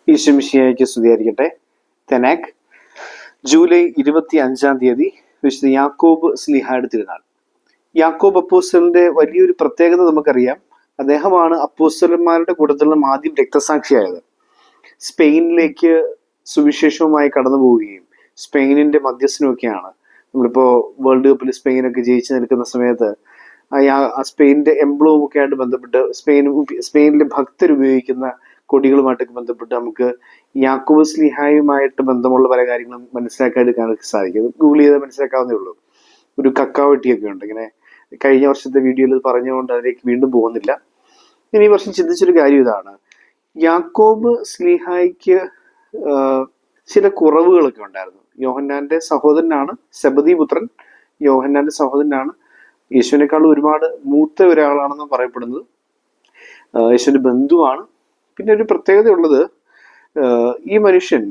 ഈശ്വമിശിയായിക്ക് സ്തുതിയായിരിക്കട്ടെ. തെനാക് ജൂലൈ 25 വിശുദ്ധ യാക്കോബ് സ്ലീഹായുടെ തിരുനാൾ. യാക്കോബ് അപ്പോസ്തലന്റെ വലിയൊരു പ്രത്യേകത നമുക്കറിയാം. അദ്ദേഹമാണ് അപ്പോസ്തലന്മാരുടെ കൂട്ടത്തിൽ നിന്നും ആദ്യം രക്തസാക്ഷിയായത്. സ്പെയിനിലേക്ക് സുവിശേഷവുമായി കടന്നു പോവുകയും സ്പെയിനിന്റെ മധ്യസ്ഥനുമൊക്കെയാണ്. നമ്മളിപ്പോ വേൾഡ് കപ്പിൽ സ്പെയിനൊക്കെ ജയിച്ചു നിൽക്കുന്ന സമയത്ത് സ്പെയിനിന്റെ എംബ്ലവും ഒക്കെ ആയിട്ട് ബന്ധപ്പെട്ട് സ്പെയിനിലെ ഭക്തർ ഉപയോഗിക്കുന്ന കൊടികളുമായിട്ടൊക്കെ ബന്ധപ്പെട്ട് നമുക്ക് യാക്കോബ് സ്ലീഹായുമായിട്ട് ബന്ധമുള്ള പല കാര്യങ്ങളും മനസ്സിലാക്കാൻ സാധിക്കും. ഗൂഗിൾ ചെയ്താൽ മനസ്സിലാക്കാവുന്നേ ഉള്ളൂ. ഒരു കക്കാവട്ടിയൊക്കെ ഉണ്ട്. ഇങ്ങനെ കഴിഞ്ഞ വർഷത്തെ വീഡിയോയിൽ പറഞ്ഞുകൊണ്ട് അതിലേക്ക് വീണ്ടും പോകുന്നില്ല. ഇനി ഈ വർഷം ചിന്തിച്ചൊരു കാര്യം ഇതാണ്: യാക്കോബ് സ്ലീഹായ്ക്ക് ചില കുറവുകളൊക്കെ ഉണ്ടായിരുന്നു. യോഹന്നാന്റെ സഹോദരനാണ്, സെബദി പുത്രൻ യോഹന്നാന്റെ സഹോദരനാണ്. യേശുവിനേക്കാൾ ഒരുപാട് മൂത്ത ഒരാളാണെന്ന് പറയപ്പെടുന്നത്. യേശുവിന്റെ ബന്ധുവാണ്. പിന്നെ ഒരു പ്രത്യേകത ഉള്ളത്, ഈ മനുഷ്യൻ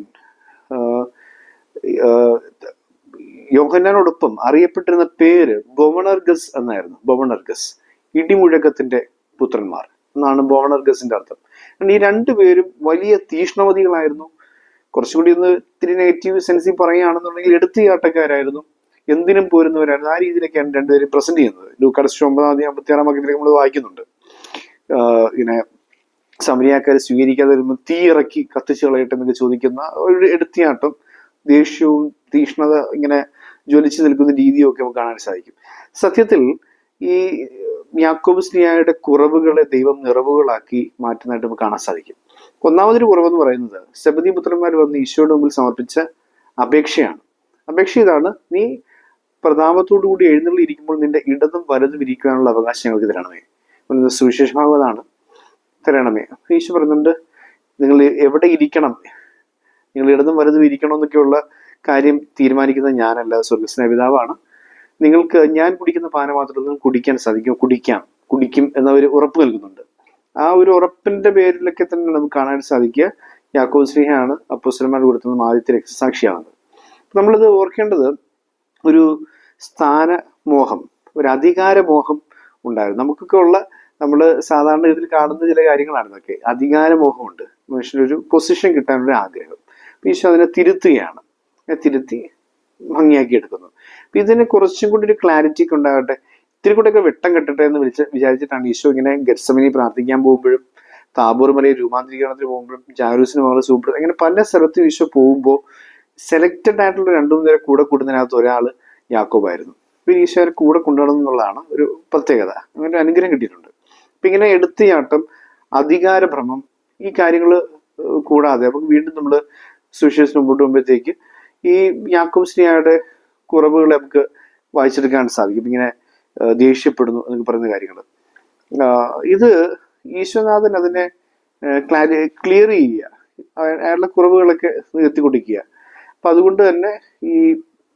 യോഹന്നാനോടൊപ്പം അറിയപ്പെട്ടിരുന്ന പേര് ബൊവണർഗസ് എന്നായിരുന്നു. ബൊവണർഗസ്, ഇടിമുഴക്കത്തിന്റെ പുത്രന്മാർ എന്നാണ് ബൊവണർഗസിന്റെ അർത്ഥം. ഈ രണ്ടുപേരും വലിയ തീഷ്ണവതികളായിരുന്നു. കുറച്ചുകൂടി ഒന്ന് ഇത്തിരി നെഗറ്റീവ് സെൻസിൽ പറയുകയാണെന്നുണ്ടെങ്കിൽ എടുത്തുചാട്ടക്കാരായിരുന്നു, എന്തിനും പോരുന്നവരായിരുന്നു. ആ രീതിയിലൊക്കെയാണ് രണ്ടുപേരും പ്രസന്റ് ചെയ്യുന്നത്. ലൂക്കാസ് 9:56 നമ്മൾ വായിക്കുന്നുണ്ട്. ഇങ്ങനെ സമരിയാക്കാർ സ്വീകരിക്കാതെ വരുമ്പോൾ തീ ഇറക്കി കത്തിച്ചു കളയട്ടെ എന്നൊക്കെ ചോദിക്കുന്ന ഒരു എടുത്തിയാട്ടം, ദേഷ്യവും തീഷ്ണത ഇങ്ങനെ ജ്വലിച്ചു നിൽക്കുന്ന രീതിയും ഒക്കെ നമുക്ക് കാണാൻ സാധിക്കും. സത്യത്തിൽ ഈ യാക്കോബ് സ്ലീഹായുടെ കുറവുകളെ ദൈവം നിറവുകളാക്കി മാറ്റുന്നതായിട്ട് നമുക്ക് കാണാൻ സാധിക്കും. ഒന്നാമതൊരു കുറവെന്ന് പറയുന്നത്, സെബദി പുത്രന്മാർ വന്ന് ഈശോയുടെ മുമ്പിൽ സമർപ്പിച്ച അപേക്ഷയാണ്. അപേക്ഷ ഇതാണ്: നീ പ്രതാപത്തോടു കൂടി എഴുന്നള്ളിയിരിക്കുമ്പോൾ നിന്റെ ഇടതും വലതും ഇരിക്കുവാനുള്ള അവകാശം ഞങ്ങൾക്ക് തരണമേ. സുവിശേഷ ഭാഗവതാണ്, തരണമേ. ഈശോ പറയുന്നുണ്ട്, നിങ്ങൾ എവിടെ ഇരിക്കണം, നിങ്ങൾ ഇടതും വലതും ഇരിക്കണം എന്നൊക്കെയുള്ള കാര്യം തീരുമാനിക്കുന്നത് ഞാനല്ല, സ്വർഗ്ഗസ്ഥനായ പിതാവാണ്. നിങ്ങൾക്ക് ഞാൻ കുടിക്കുന്ന പാനപാത്രത്തിൽ കുടിക്കാൻ സാധിക്കും, കുടിക്കും എന്ന ഒരു ഉറപ്പ് നൽകുന്നുണ്ട്. ആ ഒരു ഉറപ്പിന്റെ പേരിലൊക്കെ തന്നെ നമുക്ക് കാണാൻ സാധിക്കുക യാക്കോബ് സ്ലീഹയാണ് അപ്പോസ്തലന്മാരുടെ കൂട്ടത്തിൽ ആദ്യത്തെ രക്തസാക്ഷിയാവുന്നത്. നമ്മളിത് ഓർക്കേണ്ടത്, ഒരു സ്ഥാനമോഹം, ഒരു അധികാരമോഹം ഉണ്ടായിരുന്നു. നമുക്കൊക്കെ ഉള്ള, നമ്മൾ സാധാരണ ഇതിൽ കാണുന്ന ചില കാര്യങ്ങളാണ് ഇതൊക്കെ. അധികാരമോഹമുണ്ട്, മനുഷ്യനൊരു പൊസിഷൻ കിട്ടാനൊരു ആഗ്രഹം. ഈശോ അതിനെ തിരുത്തുകയാണ്, തിരുത്തി ഭംഗിയാക്കി എടുക്കുന്നു. അപ്പൊ ഇതിനെ കുറച്ചും കൂടി ഒരു ക്ലാരിറ്റി ഒക്കെ ഉണ്ടാകട്ടെ, ഇത്തിരി കൂടെയൊക്കെ വെട്ടം കെട്ടട്ടെ എന്ന് വിചാരിച്ചിട്ടാണ് ഈശോ ഇങ്ങനെ ഗെത്സമനി പ്രാർത്ഥിക്കാൻ പോകുമ്പോഴും, താബോർ മലയിൽ രൂപാന്തരീകരണത്തിന് പോകുമ്പോഴും, ജാരൂസിന് മകൾ സൂപ്പർ, അങ്ങനെ പല സ്ഥലത്തും ഈശോ പോകുമ്പോൾ സെലക്റ്റഡ് ആയിട്ടുള്ള 2-3 പേരെ കൂടെ കൂടുന്നതിനകത്ത് ഒരാള് യാക്കോബായിരുന്നു. അപ്പൊ ഈശോയെ കൂടെ കൊണ്ടുവരണം എന്നുള്ളതാണ് ഒരു പ്രത്യേകത. അങ്ങനെ ഒരു അനുഗ്രഹം കിട്ടിയിട്ടുണ്ട്. അപ്പൊ ഇങ്ങനെ എടുത്തുചാട്ടം, അധികാരഭ്രമം, ഈ കാര്യങ്ങൾ കൂടാതെ അപ്പൊ വീണ്ടും നമ്മൾ സുവിശേഷത്തിന് മുമ്പോട്ട് പോകുമ്പോഴത്തേക്ക് ഈ യാക്കോബ് സ്ലീഹായുടെ കുറവുകളെ നമുക്ക് വായിച്ചെടുക്കാൻ സാധിക്കും. ഇങ്ങനെ ദേഷ്യപ്പെടുന്നു എന്നൊക്കെ പറയുന്ന കാര്യങ്ങൾ, ഇത് ഈശ്വനാഥൻ അതിനെ ക്ലിയർ ചെയ്യുക, അയാളുടെ കുറവുകളൊക്കെ നികത്തി കൊടുക്കുക. അപ്പൊ അതുകൊണ്ട് തന്നെ ഈ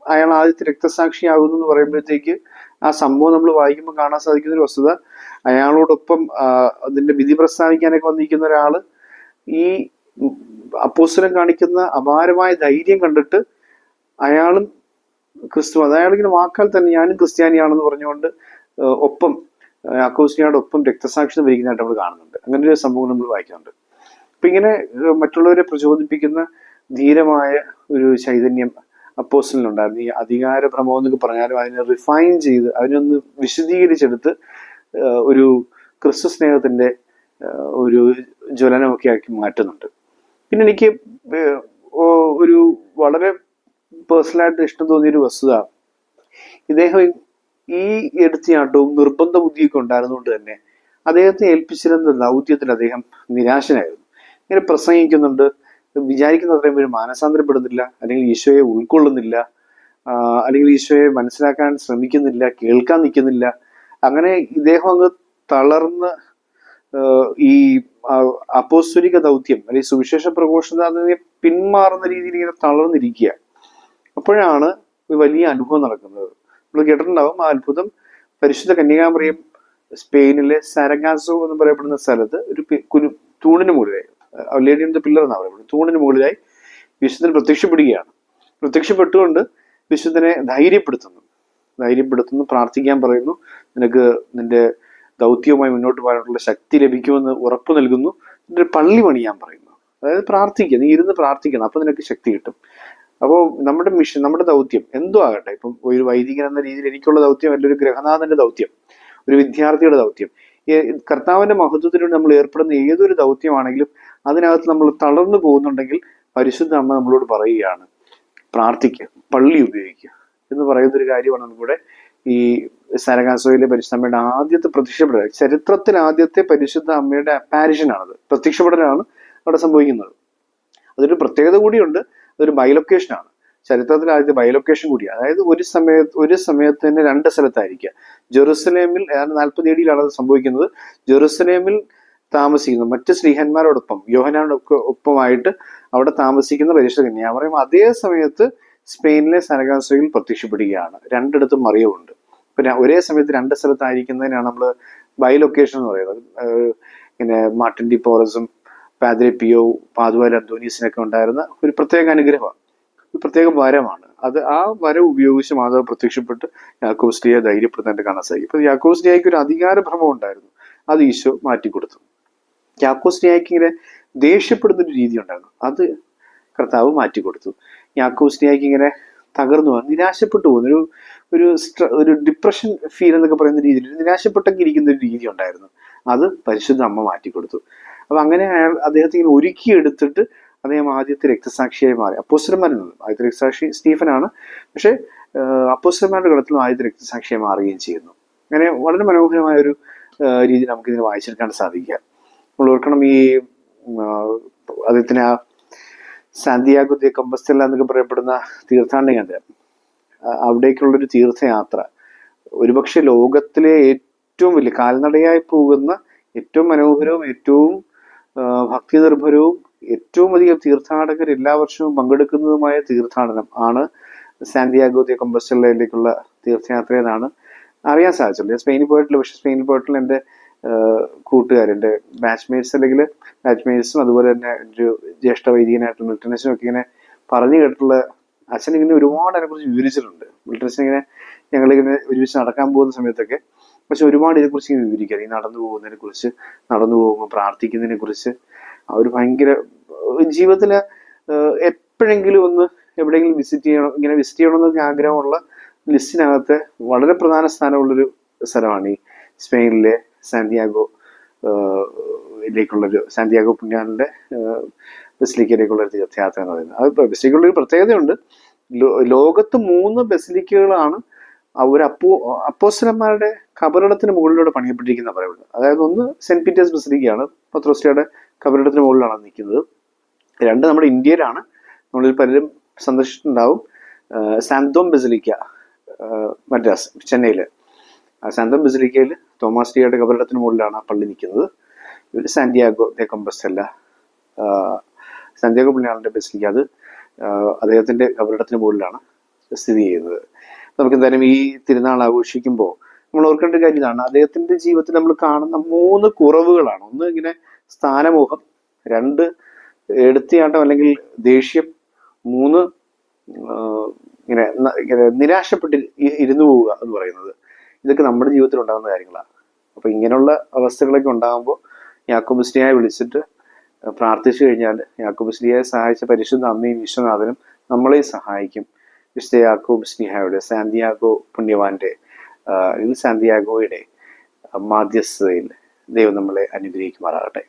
അയാൾ ആദ്യത്തെ രക്തസാക്ഷിയാകുന്നു എന്ന് പറയുമ്പോഴത്തേക്ക് ആ സംഭവം നമ്മൾ വായിക്കുമ്പോൾ കാണാൻ സാധിക്കുന്ന ഒരു വസ്തുത, അയാളോടൊപ്പം അതിന്റെ വിധി പ്രസ്താവിക്കാനൊക്കെ വന്നിരിക്കുന്ന ഒരാള് ഈ അപ്പോസ്തലൻ കാണിക്കുന്ന അപാരമായ ധൈര്യം കണ്ടിട്ട് അയാളും അയാളിങ്ങനെ വാക്കാൽ തന്നെ ഞാനും ക്രിസ്ത്യാനിയാണെന്ന് പറഞ്ഞുകൊണ്ട് ഒപ്പം യാക്കോബ് സ്ലീഹയുടെ ഒപ്പം രക്തസാക്ഷിത്വം വരിക്കുന്നതായിട്ട് നമ്മൾ കാണുന്നുണ്ട്. അങ്ങനെ ഒരു സംഭവം നമ്മൾ വായിക്കുന്നുണ്ട്. അപ്പൊ ഇങ്ങനെ മറ്റുള്ളവരെ പ്രചോദിപ്പിക്കുന്ന ധീരമായ ഒരു ചൈതന്യം അപ്പോസ്തലനുണ്ടായിരുന്നു. ഈ അധികാരഭ്രമം എന്നൊക്കെ പറഞ്ഞാലും അതിനെ റിഫൈൻ ചെയ്ത്, അതിനൊന്ന് വിശദീകരിച്ചെടുത്ത് ഒരു ക്രിസ്തു സ്നേഹത്തിന്റെ ഒരു ജ്വലനമൊക്കെ ആക്കി മാറ്റുന്നുണ്ട്. പിന്നെ എനിക്ക് ഒരു വളരെ പേഴ്സണലായിട്ട് ഇഷ്ടം തോന്നിയൊരു വസ്തുത, ഇദ്ദേഹം ഈ എടുത്തുചാട്ടവും നിർബന്ധ ബുദ്ധിയൊക്കെ ഉണ്ടായിരുന്നുകൊണ്ട് തന്നെ അദ്ദേഹത്തെ ഏൽപ്പിച്ചിരുന്ന ദൗത്യത്തിൽ അദ്ദേഹം നിരാശനായിരുന്നു. ഇങ്ങനെ പ്രസംഗിക്കുന്നുണ്ട്, വിചാരിക്കുന്ന അത്രയും പേര് മാനസാന്തരപ്പെടുന്നില്ല, അല്ലെങ്കിൽ ഈശോയെ ഉൾക്കൊള്ളുന്നില്ല, അല്ലെങ്കിൽ ഈശോയെ മനസ്സിലാക്കാൻ ശ്രമിക്കുന്നില്ല, കേൾക്കാൻ നിൽക്കുന്നില്ല. അങ്ങനെ ഇദ്ദേഹം അങ്ങ് തളർന്ന് ഈ അപ്പോസ്തലിക ദൗത്യം അല്ലെങ്കിൽ സുവിശേഷ പ്രഘോഷണ പിന്മാറുന്ന രീതിയിൽ ഇങ്ങനെ തളർന്നിരിക്കുക. അപ്പോഴാണ് ഒരു വലിയ അനുഭവം നടക്കുന്നത്. നമ്മൾ കേട്ടിട്ടുണ്ടാവും ആ അത്ഭുതം. പരിശുദ്ധ കന്യകാമറിയം സ്പെയിനിലെ സരഗാസോ എന്ന് പറയപ്പെടുന്ന സ്ഥലത്ത് ഒരു തൂണിന് മുകളിലായി, ലേഡി ഓൺ ദ പില്ലർ എന്നാണ് പറയപ്പെടുന്നത്, തൂണിന് മുകളിലായി വിശുദ്ധൻ പ്രത്യക്ഷപ്പെടുകയാണ്. പ്രത്യക്ഷപ്പെട്ടുകൊണ്ട് വിശുദ്ധനെ ധൈര്യപ്പെടുത്തുന്നു, പ്രാർത്ഥിക്കാൻ പറയുന്നു, നിനക്ക് നിന്റെ ദൗത്യവുമായി മുന്നോട്ട് പോകാനുള്ള ശക്തി ലഭിക്കുമെന്ന് ഉറപ്പ് നൽകുന്നു. എന്നിട്ട് പള്ളി പണിയാൻ പറയുന്നു. അതായത് പ്രാർത്ഥിക്കുക, നീ ഇരുന്ന് പ്രാർത്ഥിക്കണം, അപ്പൊ നിനക്ക് ശക്തി കിട്ടും. അപ്പോൾ നമ്മുടെ മിഷൻ, നമ്മുടെ ദൗത്യം എന്തോ ആകട്ടെ, ഇപ്പം ഒരു വൈദികൻ എന്ന രീതിയിൽ എനിക്കുള്ള ദൗത്യം അല്ല, ഒരു ഗൃഹനാഥന്റെ ദൗത്യം, ഒരു വിദ്യാർത്ഥിയുടെ ദൗത്യം, കർത്താവിന്റെ മഹത്വത്തിലൂടെ നമ്മൾ ഏർപ്പെടുന്ന ഏതൊരു ദൗത്യമാണെങ്കിലും അതിനകത്ത് നമ്മൾ തളർന്നു പോകുന്നുണ്ടെങ്കിൽ പരിശുദ്ധ അമ്മ നമ്മളോട് പറയുകയാണ്, പ്രാർത്ഥിക്കുക, പള്ളി ഉപയോഗിക്കുക എന്ന് പറയുന്ന ഒരു കാര്യമാണ് നമുക്കിവിടെ ഈ സാരഗാസോയിലെ പരിശുദ്ധ അമ്മയുടെ ആദ്യത്തെ പ്രത്യക്ഷപ്പെടൽ, ചരിത്രത്തിൽ ആദ്യത്തെ പരിശുദ്ധ അമ്മയുടെ അപ്പാരിഷനാണത്, പ്രത്യക്ഷപ്പെടലാണ് അവിടെ സംഭവിക്കുന്നത്. അതൊരു പ്രത്യേകത കൂടിയുണ്ട്, അതൊരു ബൈലൊക്കേഷനാണ്, ചരിത്രത്തിൽ ആദ്യത്തെ ബൈലൊക്കേഷൻ കൂടിയാണ്. അതായത് ഒരു സമയത്ത് തന്നെ രണ്ട് സ്ഥലത്തായിരിക്കുക. ജെറുസലേമിൽ 40 AD അത് സംഭവിക്കുന്നത്. ജെറുസലേമിൽ താമസിക്കുന്നു മറ്റ് സ്ലീഹന്മാരോടൊപ്പം, യോഹന്നാനോടൊപ്പമായിട്ട് അവിടെ താമസിക്കുന്ന പരിശുദ്ധ കന്യാമറിയം അതേ സമയത്ത് സ്പെയിനിലെ സരഗാസോയിൽ പ്രത്യക്ഷപ്പെടുകയാണ്. രണ്ടിടത്തും മറിയമുണ്ട്. ഇപ്പൊ ഒരേ സമയത്ത് രണ്ട് സ്ഥലത്തായിരിക്കുന്നതിനാണ് നമ്മൾ ബൈലൊക്കേഷൻ എന്ന് പറയുന്നത്. ഇങ്ങനെ മാർട്ടിൻ ഡി പോറസും പാദ്രി പിയോ, പാതുവാല അന്തോനീസിനൊക്കെ ഉണ്ടായിരുന്ന ഒരു പ്രത്യേക അനുഗ്രഹമാണ്, ഒരു പ്രത്യേക വരമാണ് അത്. ആ വരം ഉപയോഗിച്ച് മാതാവ് പ്രത്യക്ഷപ്പെട്ട് യാക്കോബ് ധൈര്യപ്പെടുത്താനായിട്ട് കാണാൻ സാധിക്കും. ഇപ്പൊ യാക്കോബ് ഒരു അധികാര ഭ്രമം ഉണ്ടായിരുന്നു, അത് ഈശോ മാറ്റിക്കൊടുത്തു. യാക്കോബ് ഇങ്ങനെ ദേഷ്യപ്പെടുന്ന ഒരു രീതി ഉണ്ടായിരുന്നു, അത് കർത്താവ് മാറ്റിക്കൊടുത്തു. യാക്കോബ് ഇങ്ങനെ തകർന്നു പോകുന്ന, നിരാശപ്പെട്ടു പോകുന്ന ഒരു ഡിപ്രഷൻ ഫീൽ എന്നൊക്കെ പറയുന്ന രീതിയിൽ നിരാശപ്പെട്ടൊക്കെ ഇരിക്കുന്ന ഒരു രീതി ഉണ്ടായിരുന്നു, അത് പരിശുദ്ധ അമ്മ മാറ്റിക്കൊടുത്തു. അപ്പൊ അങ്ങനെ അദ്ദേഹത്തെ ഇങ്ങനെ ഒരുക്കിയെടുത്തിട്ട് അദ്ദേഹം ആദ്യത്തെ രക്തസാക്ഷിയായി മാറി. അപ്പോസ്തലന്മാരിൽ നിന്നും ആദ്യത്തെ രക്തസാക്ഷി സ്റ്റീഫനാണ്, പക്ഷെ അപ്പോസ്തലന്മാരുടെ കളത്തിലും ആദ്യത്തെ രക്തസാക്ഷിയായി മാറുകയും ചെയ്യുന്നു. അങ്ങനെ വളരെ മനോഹരമായ ഒരു രീതി നമുക്ക് ഇതിനെ വായിച്ചെടുക്കാൻ സാധിക്കുക. നമ്മൾ ഓർക്കണം, ഈ അദ്ദേഹത്തിന് ആ സാന്തിയാഗോ ദെ കമ്പസ്റ്റെല്ല എന്നൊക്കെ പറയപ്പെടുന്ന തീർത്ഥാടന കേന്ദ്രം, അവിടേക്കുള്ളൊരു തീർത്ഥയാത്ര ഒരുപക്ഷെ ലോകത്തിലെ ഏറ്റവും വലിയ കാൽനടയായി പോകുന്ന ഏറ്റവും മനോഹരവും ഏറ്റവും ഭക്തി നിർഭരവും ഏറ്റവും അധികം തീർത്ഥാടകർ എല്ലാ വർഷവും പങ്കെടുക്കുന്നതുമായ തീർത്ഥാടനം ആണ് സാന്തിയാഗോ ദെ കമ്പസ്റ്റെല്ലയിലേക്കുള്ള തീർത്ഥയാത്ര എന്നാണ് അറിയാൻ സാധിച്ചത്. ഞാൻ സ്പെയിനിൽ പോയിട്ടില്ല, പക്ഷെ സ്പെയിനിൽ പോയിട്ടുള്ള എൻ്റെ കൂട്ടുകാരെൻ്റെ ബാച്ച്മേറ്റ്സ് അല്ലെങ്കിൽ ബാച്ച്മേറ്റ്സും അതുപോലെ തന്നെ ഒരു ജ്യേഷ്ഠ വൈദികനായിട്ടുള്ള മിൽട്ടനസും ഒക്കെ ഇങ്ങനെ പറഞ്ഞു കേട്ടിട്ടുള്ള, അച്ഛൻ ഇങ്ങനെ ഒരുപാട് അതിനെക്കുറിച്ച് വിവരിച്ചിട്ടുണ്ട്. മിൽട്ടനസ് ഇങ്ങനെ ഞങ്ങളിങ്ങനെ ഒരുമിച്ച് നടക്കാൻ പോകുന്ന സമയത്തൊക്കെ പക്ഷെ ഒരുപാട് ഇതിനെക്കുറിച്ച് ഇങ്ങനെ വിവരിക്കുക, ഈ നടന്നു പോകുന്നതിനെ കുറിച്ച്, നടന്നു പോകുമ്പോൾ പ്രാർത്ഥിക്കുന്നതിനെ കുറിച്ച്. അവർ ഭയങ്കര ജീവിതത്തിൽ എപ്പോഴെങ്കിലും ഒന്ന് എവിടെയെങ്കിലും വിസിറ്റ് ചെയ്യണമെന്നൊക്കെ ആഗ്രഹമുള്ള ലിസ്റ്റിനകത്ത് വളരെ പ്രധാന സ്ഥാനമുള്ളൊരു സ്ഥലമാണ് ഈ സ്പെയിനിലെ സാന്തിയാഗോ പുണ്യാളന്റെ ബസിലിക്കയിലേക്കുള്ള ഒരു തീർത്ഥയാത്ര എന്ന് പറയുന്നത്. അത് ബസിലിക്കയുള്ള ഒരു പ്രത്യേകതയുണ്ട്. ലോകത്ത് 3 ബസിലിക്കകളാണ് ഒരു അപ്പോസ്തലന്മാരുടെ കബറിടത്തിന് മുകളിലൂടെ പണിയപ്പെട്ടിരിക്കുന്ന പറയുന്നത്. അതായത് ഒന്ന് സെന്റ് പീറ്റേഴ്സ് ബസിലിക്കയാണ്, പത്രോസ്ലിയുടെ കബറിടത്തിന് മുകളിലാണ് നിൽക്കുന്നത്. 2 നമ്മുടെ ഇന്ത്യയിലാണ്, നമ്മളിൽ പലരും സന്ദർശിച്ചിട്ടുണ്ടാവും, സാന്തോം ബസിലിക്ക മദ്രാസ്, ചെന്നൈയില്. സാന്തോം ബസിലിക്കയിൽ തോമസ് ലിയുടെ കബറിടത്തിന് മുകളിലാണ് ആ പള്ളി നിൽക്കുന്നത്. സാന്തിയാഗോ ദെ കമ്പസ്റ്റെല്ല, സാന്തിയാഗോ പുണ്യാളന്റെ ബസിലിക്ക, അത് അദ്ദേഹത്തിന്റെ കബറിടത്തിന് മുകളിലാണ് സ്ഥിതി ചെയ്യുന്നത്. നമുക്ക് എന്തായാലും ഈ തിരുനാൾ ആഘോഷിക്കുമ്പോൾ നമ്മൾ ഓർക്കേണ്ട കാര്യം ഇതാണ്, അദ്ദേഹത്തിന്റെ ജീവിതത്തിൽ നമ്മൾ കാണുന്ന 3 കുറവുകളാണ്. ഒന്ന് ഇങ്ങനെ സ്ഥാനമോഹം, 2 എടുത്തിയാട്ടം അല്ലെങ്കിൽ ദേഷ്യം, 3 ഇങ്ങനെ നിരാശപ്പെട്ട് ഇരുന്നു പോവുക എന്ന് പറയുന്നത്. ഇതൊക്കെ നമ്മുടെ ജീവിതത്തിൽ ഉണ്ടാകുന്ന കാര്യങ്ങളാണ്. അപ്പൊ ഇങ്ങനെയുള്ള അവസ്ഥകളൊക്കെ ഉണ്ടാകുമ്പോൾ യാക്കോബുസ്ലിഹായെ വിളിച്ചിട്ട് പ്രാർത്ഥിച്ചു കഴിഞ്ഞാൽ യാക്കോബുസ്ലിഹായെ സഹായിച്ച പരിശുദ്ധ അമ്മയും വിശ്വനാഥനും നമ്മളെ സഹായിക്കും. വിശുദ്ധ യാക്കോബുസ്ലിഹായുടെ സാന്തിയാഗോ പുണ്യവാന്റെ സാന്തിയാഗോയുടെ മാധ്യസ്ഥതയിൽ ദൈവം നമ്മളെ അനുഗ്രഹിക്കുമാറാകട്ടെ.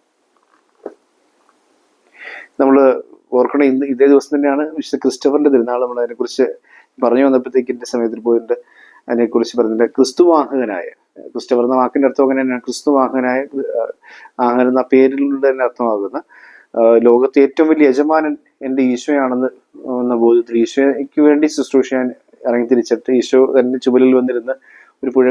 നമ്മൾ ഓർക്കണം, ഇന്ന് ഇതേ ദിവസം തന്നെയാണ് വിശുദ്ധ ക്രിസ്റ്റഫറിന്റെ തിരുനാൾ. നമ്മൾ അതിനെക്കുറിച്ച് പറഞ്ഞു വന്നപ്പോഴത്തേക്ക് എൻ്റെ സമയത്തിൽ പോയിട്ട് അതിനെക്കുറിച്ച് പറഞ്ഞിട്ട്, ക്രിസ്തുവാഹകനായ, ക്രിസ്റ്റഫർ എന്ന വാക്കിന്റെ അർത്ഥം അങ്ങനെ തന്നെയാണ്, ക്രിസ്തുവാഹകനായ, അങ്ങനെ എന്ന പേരിലൂടെ തന്നെ അർത്ഥമാകുന്ന ലോകത്തെ ഏറ്റവും വലിയ യജമാനൻ എൻ്റെ ഈശോയാണെന്ന് എന്ന ബോധ്യത്തിൽ ഈശോയ്ക്ക് വേണ്ടി ശുശ്രൂഷ ചെയ്യാൻ ഇറങ്ങി തിരിച്ചിട്ട് ഈശോ തന്നെ ചുമലിൽ വന്നിരുന്ന് ഒരു പുഴ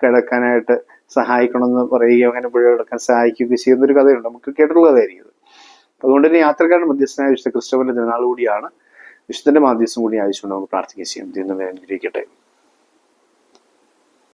കിടക്കാനായിട്ട് സഹായിക്കണമെന്ന് പറയുകയോ അങ്ങനെ പുഴ കിടക്കാൻ സഹായിക്കുകയൊക്കെ ചെയ്യുന്നൊരു കഥയുണ്ട്, നമുക്ക് കേട്ടിട്ടുള്ള കഥയായിരിക്കും. അതുകൊണ്ട് തന്നെ യാത്രക്കാരുടെ മധ്യസ്ഥനായ വിശുദ്ധ ക്രിസ്റ്റഫറിന്റെ തിരുനാൾ കൂടിയാണ്. വിശുദ്ധന്റെ മാധ്യസ്ഥം കൂടി ആവശ്യമുണ്ട്. നമുക്ക് പ്രാർത്ഥിക്കുകയും ചെയ്യാം. ദൈവം നമ്മെ അനുഗ്രഹിക്കട്ടെ.